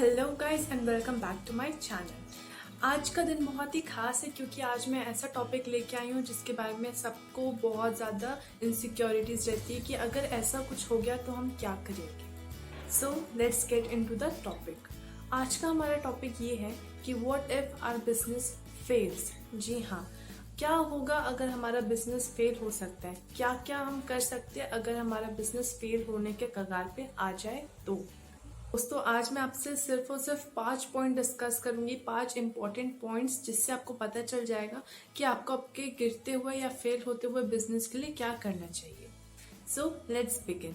Hello guys and welcome back to my channel. आज का दिन बहुत ही खास है क्योंकि आज मैं ऐसा टॉपिक लेके आई हूँ जिसके बारे में सबको बहुत ज़्यादा इनसिक्योरिटीज़ रहती है कि अगर ऐसा कुछ हो गया तो हम क्या करेंगे। So let's get into the topic. आज का हमारा टॉपिक ये है कि what if our business fails. जी हाँ, क्या होगा अगर हमारा बिजनेस फेल हो सकता है, क्या क्या हम कर सकते हैं अगर हमारा बिजनेस फेल होने के कगार पे आ जाए तो। दोस्तों, आज मैं आपसे सिर्फ और सिर्फ 5 पॉइंट डिस्कस करूंगी, 5 इंपॉर्टेंट पॉइंट्स, जिससे आपको पता चल जाएगा कि आपको आपके गिरते हुए या फेल होते हुए बिजनेस के लिए क्या करना चाहिए। So let's begin.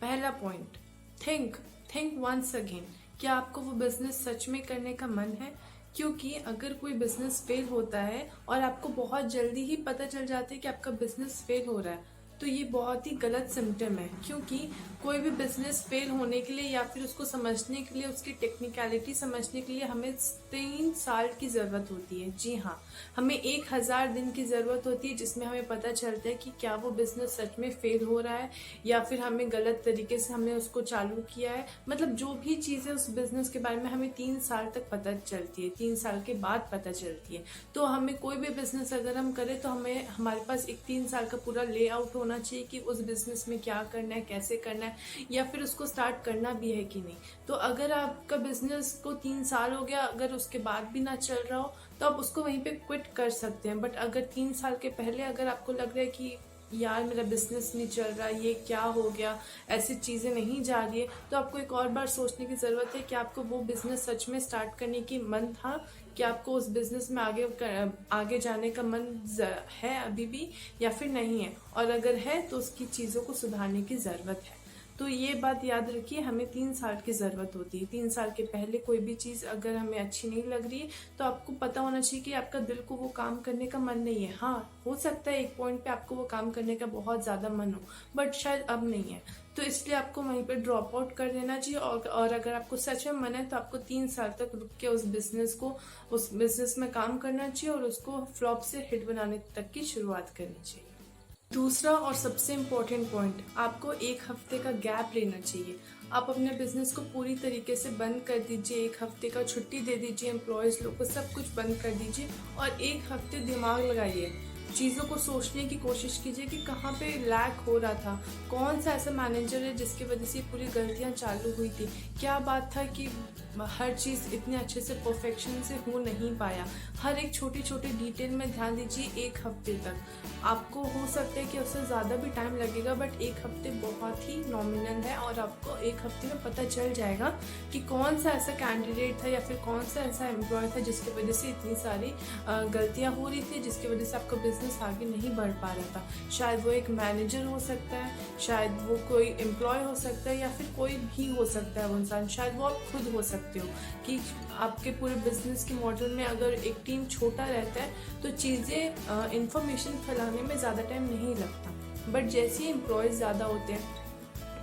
पहला पॉइंट, थिंक वंस अगेन। क्या आपको वो बिजनेस सच में करने का मन है? क्योंकि अगर कोई बिजनेस फेल होता है और आपको बहुत जल्दी ही पता चल जाता है कि आपका बिजनेस फेल हो रहा है, तो ये बहुत ही गलत सिम्टम है। क्योंकि कोई भी बिजनेस फेल होने के लिए या फिर उसको समझने के लिए, उसकी टेक्निकलिटी समझने के लिए हमें 3 साल की ज़रूरत होती है। जी हाँ, हमें 1000 दिन की ज़रूरत होती है जिसमें हमें पता चलता है कि क्या वो बिजनेस सच में फेल हो रहा है या फिर हमें गलत तरीके से हमने उसको चालू किया है। मतलब जो भी चीज़ें उस बिजनेस के बारे में हमें 3 साल तक पता चलती है, 3 साल के बाद पता चलती है। तो हमें कोई भी बिजनेस अगर हम करें तो हमें हमारे पास एक 3 साल का पूरा लेआउट होना चाहिए कि उस बिजनेस में क्या करना है, कैसे करना है, या फिर उसको स्टार्ट करना भी है कि नहीं। तो अगर आपका बिजनेस को 3 साल हो गया, अगर उसके बाद भी ना चल रहा हो, तो आप उसको वहीं पे क्विट कर सकते हैं। बट अगर 3 साल के पहले अगर आपको लग रहा है कि यार मेरा बिजनेस नहीं चल रहा, ये क्या हो गया, ऐसी चीज़ें नहीं जा रही है, तो आपको एक और बार सोचने की ज़रूरत है कि आपको वो बिजनेस सच में स्टार्ट करने की मन था, कि आपको उस बिजनेस में आगे जाने का मन है अभी भी या फिर नहीं है। और अगर है तो उसकी चीज़ों को सुधारने की ज़रूरत है। तो ये बात याद रखिए, हमें 3 साल की ज़रूरत होती है। 3 साल के पहले कोई भी चीज़ अगर हमें अच्छी नहीं लग रही है तो आपको पता होना चाहिए कि आपका दिल को वो काम करने का मन नहीं है। हाँ, हो सकता है एक पॉइंट पे आपको वो काम करने का बहुत ज़्यादा मन हो, बट शायद अब नहीं है। तो इसलिए आपको वहीं पे ड्रॉप आउट कर देना चाहिए। और अगर आपको सच में मन है तो आपको 3 साल तक रुक के उस बिजनेस में काम करना चाहिए और उसको फ्लॉप से हिट बनाने तक की शुरुआत करनी चाहिए। दूसरा और सबसे इम्पोर्टेंट पॉइंट, आपको 1 हफ्ते का गैप लेना चाहिए। आप अपने बिजनेस को पूरी तरीके से बंद कर दीजिए, 1 हफ्ते का छुट्टी दे दीजिए, एम्प्लॉयज़ लोग को सब कुछ बंद कर दीजिए और 1 हफ्ते दिमाग लगाइए। चीज़ों को सोचने की कोशिश कीजिए कि कहाँ पे लैक हो रहा था, कौन सा ऐसा मैनेजर है जिसकी वजह से पूरी गलतियाँ चालू हुई थी, क्या बात था कि हर चीज़ इतने अच्छे से परफेक्शन से हो नहीं पाया। हर एक छोटी छोटी डिटेल में ध्यान दीजिए 1 हफ्ते तक। आपको हो सकता है कि उससे ज़्यादा भी टाइम लगेगा, बट 1 हफ्ते बहुत ही नॉमिनल है और आपको 1 हफ्ते में पता चल जाएगा कि कौन सा ऐसा कैंडिडेट था या फिर कौन सा ऐसा एम्प्लॉय था जिसकी वजह से इतनी सारी गलतियाँ हो रही थी, जिसकी वजह से आपका बिजनेस आगे नहीं बढ़ पा रहा था। शायद वो एक मैनेजर हो सकता है, शायद वो कोई एम्प्लॉय हो सकता है, या फिर कोई भी हो सकता है वो इंसान, शायद वो आप खुद हो सकते हो। कि आपके पूरे बिजनेस के मॉडल में अगर एक टीम छोटा रहता है तो चीज़ें इंफॉर्मेशन फैलाने में ज़्यादा टाइम नहीं लगता। बट जैसे ही एम्प्लॉयज़ ज़्यादा होते हैं,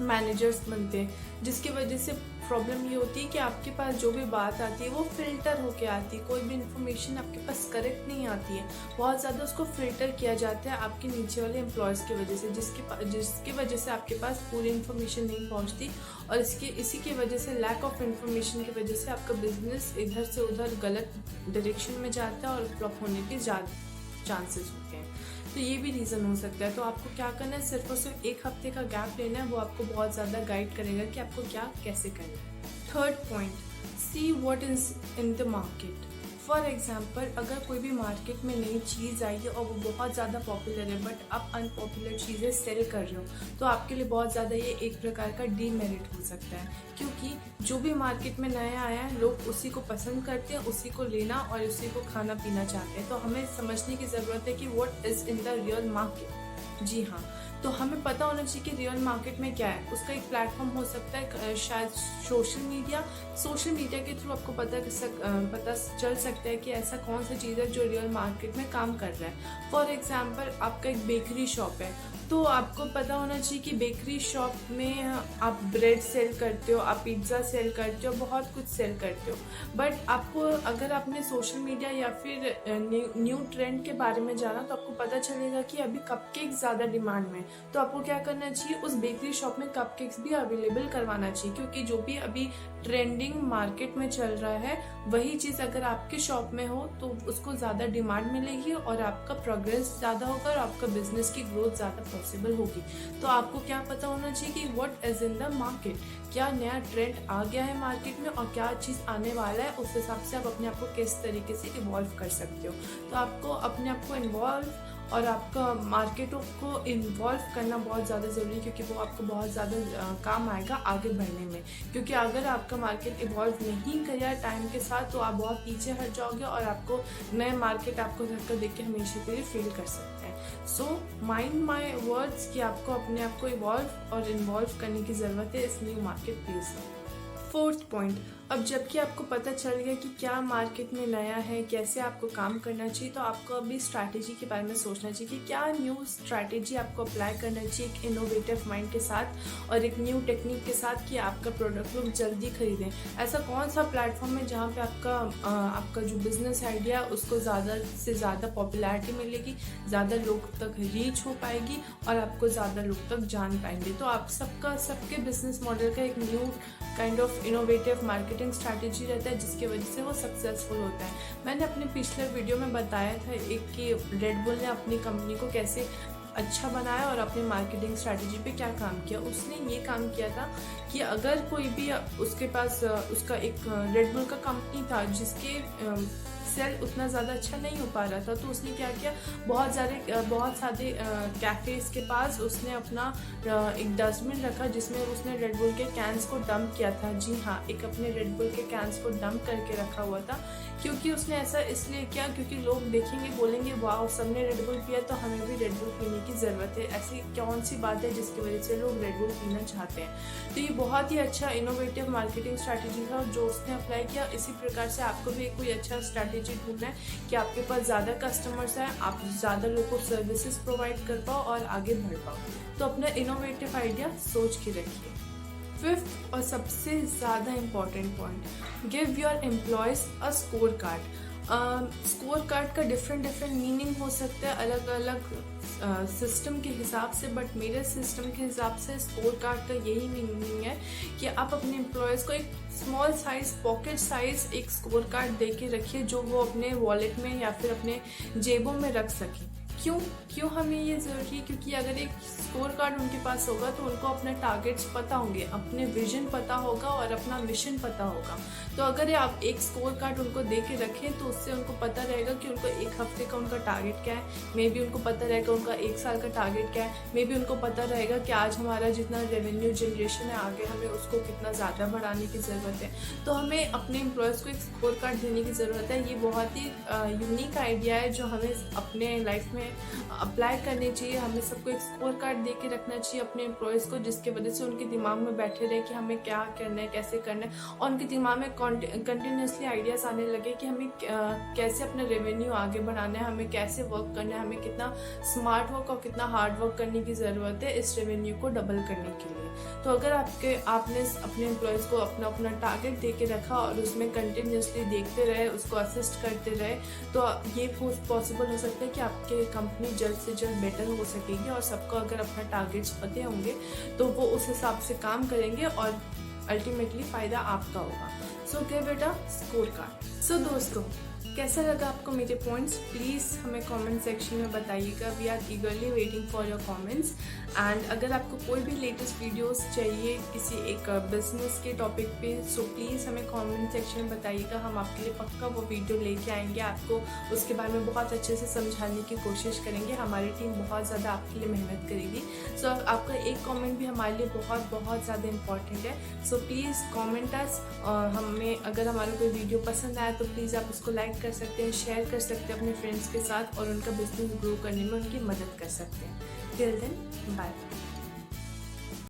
मैनेजर्स बनते हैं, जिसकी वजह से प्रॉब्लम ये होती है कि आपके पास जो भी बात आती है वो फिल्टर होके आती है। कोई भी इन्फॉर्मेशन आपके पास करेक्ट नहीं आती है, बहुत ज़्यादा उसको फिल्टर किया जाता है आपके नीचे वाले एम्प्लॉयज़ की वजह से, जिसकी वजह से आपके पास पूरी इन्फॉर्मेशन नहीं पहुंचती। और इसी की वजह से, लैक ऑफ इन्फॉर्मेशन की वजह से, आपका बिजनेस इधर से उधर गलत डायरेक्शन में जाता है और फ्लॉप होने के ज़्यादा चांसेस होते हैं। तो ये भी रीज़न हो सकता है। तो आपको क्या करना है, सिर्फ और सिर्फ 1 हफ्ते का गैप लेना है, वो आपको बहुत ज़्यादा गाइड करेगा कि आपको क्या कैसे करना है। Third point, see what is in the market. For example, अगर कोई भी मार्केट में नई चीज़ आई है और वो बहुत ज़्यादा पॉपुलर है, बट आप अनपॉपुलर चीज़ें सेल कर रहे हो, तो आपके लिए बहुत ज़्यादा ये एक प्रकार का डीमेरिट हो सकता है। क्योंकि जो भी मार्केट में नया आया है, लोग उसी को पसंद करते हैं, उसी को लेना और उसी को खाना पीना चाहते हैं। तो हमें समझने की ज़रूरत है कि what is in the real market. जी हाँ, तो हमें पता होना चाहिए कि रियल मार्केट में क्या है। उसका एक प्लेटफॉर्म हो सकता है शायद सोशल मीडिया के थ्रू आपको पता चल सकता है कि ऐसा कौन सा चीज़ है जो रियल मार्केट में काम कर रहा है। फॉर एग्जाम्पल, आपका एक बेकरी शॉप है, तो आपको पता होना चाहिए कि बेकरी शॉप में आप ब्रेड सेल करते हो, आप पिज्ज़ा सेल करते हो, बहुत कुछ सेल करते हो। बट आपको अगर आपने सोशल मीडिया या फिर न्यू ट्रेंड के बारे में जाना तो आपको पता चलेगा कि अभी कपकेक्स ज़्यादा डिमांड में। तो आपको क्या करना चाहिए, उस बेकरी शॉप में कपकेक्स भी अवेलेबल करवाना चाहिए, क्योंकि जो भी अभी ट्रेंडिंग मार्केट में चल रहा है वही चीज़ अगर आपके शॉप में हो तो उसको ज़्यादा डिमांड मिलेगी और आपका प्रोग्रेस ज़्यादा होगा और आपका बिजनेस की ग्रोथ ज़्यादा पॉसिबल होगी। तो आपको क्या पता होना चाहिए कि what is in the market, क्या नया ट्रेंड आ गया है मार्केट में और क्या चीज़ आने वाला है, उस हिसाब से आप अपने आप को किस तरीके से इवॉल्व कर सकते हो। तो आपको अपने आप को इन्वॉल्व और आपका मार्केटों को इन्वॉल्व करना बहुत ज़्यादा ज़रूरी है, क्योंकि वो आपको बहुत ज़्यादा काम आएगा आगे बढ़ने में। क्योंकि अगर आपका मार्केट इवॉल्व नहीं किया टाइम के साथ तो आप बहुत पीछे हट जाओगे और आपको नए मार्केट आपको धक्का देख के हमेशा के लिए फेल कर सकते हैं। सो माइंड माई वर्ड्स कि आपको अपने आप को इवॉल्व और इन्वॉल्व करने की ज़रूरत है इस न्यू मार्केट प्लेस में। फोर्थ पॉइंट, अब जबकि आपको पता चल गया कि क्या मार्केट में नया है, कैसे आपको काम करना चाहिए, तो आपको अभी स्ट्रैटेजी के बारे में सोचना चाहिए कि क्या न्यू स्ट्रैटेजी आपको अप्लाई करना चाहिए एक इनोवेटिव माइंड के साथ और एक न्यू टेक्निक के साथ कि आपका प्रोडक्ट लोग जल्दी खरीदें। ऐसा कौन सा प्लेटफॉर्म है जहाँ पे आपका जो बिजनेस आइडिया है उसको ज़्यादा से ज़्यादा पॉपुलैरिटी मिलेगी, ज़्यादा लोग तक रीच हो पाएगी और आपको ज़्यादा लोग तक जान पाएंगे। तो आप सबके बिजनेस मॉडल का एक new kind of innovative marketing strategy रहता है जिसकी वजह से वो सक्सेसफुल होता है। मैंने अपने पिछले वीडियो में बताया था एक कि रेड बुल ने अपनी कंपनी को कैसे अच्छा बनाया और अपने मार्केटिंग स्ट्रैटेजी पे क्या काम किया। उसने ये काम किया था कि अगर कोई भी उसके पास उसका एक रेड बुल का कंपनी था जिसके सेल उतना ज़्यादा अच्छा नहीं हो पा रहा था, तो उसने क्या किया, बहुत सारे कैफ़ेज़ के पास उसने अपना एक डस्टबिन रखा जिसमें उसने रेड बुल के कैंस को डंप किया था। जी हाँ, एक अपने रेड बुल के कैंस को डंप करके रखा हुआ था। क्योंकि उसने ऐसा इसलिए किया क्योंकि लोग देखेंगे, बोलेंगे वाह सबने रेड बुल पिया तो हमें भी रेड बुल पीने की ज़रूरत है। ऐसी कौन सी बात है जिसकी वजह से लोग रेड बुल पीना चाहते हैं। तो ये बहुत ही अच्छा इनोवेटिव मार्केटिंग स्ट्रैटेजी था जो उसने अप्लाई किया। इसी प्रकार से आपको भी कोई अच्छा स्ट्रैटेजी ढूंढना है कि आपके पास ज़्यादा कस्टमर्स हैं, आप ज़्यादा लोगों को सर्विसेज प्रोवाइड कर पाओ और आगे बढ़ पाओ। तो अपना इनोवेटिव आइडिया सोच के रखिए। फिफ्थ और सबसे ज़्यादा important point, give your employees a score card. Score card का डिफरेंट मीनिंग हो सकता है अलग अलग सिस्टम के हिसाब से, बट मेरे सिस्टम के हिसाब से स्कोर कार्ड का यही मीनिंग है कि आप अपने एम्प्लॉयज़ को एक स्मॉल साइज पॉकेट साइज एक स्कोर कार्ड दे के रखिए जो वो अपने वॉलेट में या फिर अपने जेबों में रख सकें। क्यों हमें ये ज़रूरी है, क्योंकि अगर एक स्कोर कार्ड उनके पास होगा तो उनको अपने टारगेट्स पता होंगे, अपने विजन पता होगा और अपना मिशन पता होगा। तो अगर आप एक स्कोर कार्ड उनको दे के रखें तो उससे उनको पता रहेगा कि उनको एक हफ्ते का उनका टारगेट क्या है, मे बी उनको पता रहेगा उनका एक साल का टारगेट क्या है, मे बी उनको पता रहेगा कि आज हमारा जितना रेवेन्यू जनरेशन है आगे हमें उसको कितना ज़्यादा बढ़ाने की ज़रूरत है। तो हमें अपने एम्प्लॉयज़ को एक स्कोर कार्ड देने की ज़रूरत है। ये बहुत ही यूनिक आइडिया है जो हमें अपने लाइफ में अप्लाई करनी चाहिए। हमें सबको एक स्कोर कार्ड दे के रखना चाहिए अपने एम्प्लॉयज़ को, जिसके वजह से उनके दिमाग में बैठे रहे कि हमें क्या करना है, कैसे करना है, और उनके दिमाग में कंटिन्यूसली आइडियाज़ आने लगे कि हमें कैसे अपना रेवेन्यू आगे बढ़ाना है, हमें कैसे वर्क करना है, हमें कितना स्मार्ट वर्क और कितना हार्ड वर्क करने की ज़रूरत है इस रेवेन्यू को डबल करने के लिए। तो अगर आपने अपने एम्प्लॉयज़ को अपना टारगेट दे के रखा और उसमें कंटिन्यूसली देखते रहे, उसको असिस्ट करते रहे, तो ये पॉसिबल हो सकता है कि आपके कंपनी जल्द से जल्द बेटर हो सकेगी। और सबको अगर अपना टारगेट्स पते होंगे तो वो उस हिसाब से काम करेंगे और अल्टीमेटली फ़ायदा आपका होगा। So give it a score card. So दोस्तों, कैसा लगा आपको मेरे पॉइंट्स, प्लीज़ हमें कमेंट सेक्शन में बताइएगा। We are eagerly waiting for your comments. And अगर आपको कोई भी लेटेस्ट वीडियोस चाहिए किसी एक बिजनेस के टॉपिक पे, सो प्लीज़ हमें कमेंट सेक्शन में बताइएगा। हम आपके लिए पक्का वो वीडियो लेके आएंगे, आपको उसके बारे में बहुत अच्छे से समझाने की कोशिश करेंगे। हमारी टीम बहुत ज़्यादा आपके लिए मेहनत करेगी। सो आपका एक कॉमेंट भी हमारे लिए बहुत ज़्यादा इम्पॉर्टेंट है। सो प्लीज़ कॉमेंट अस। हमें अगर हमारा कोई वीडियो पसंद आया तो प्लीज़ आप उसको लाइक कर सकते हैं, शेयर कर सकते हैं अपने फ्रेंड्स के साथ और उनका बिजनेस ग्रो करने में उनकी मदद कर सकते हैं। Till then, bye.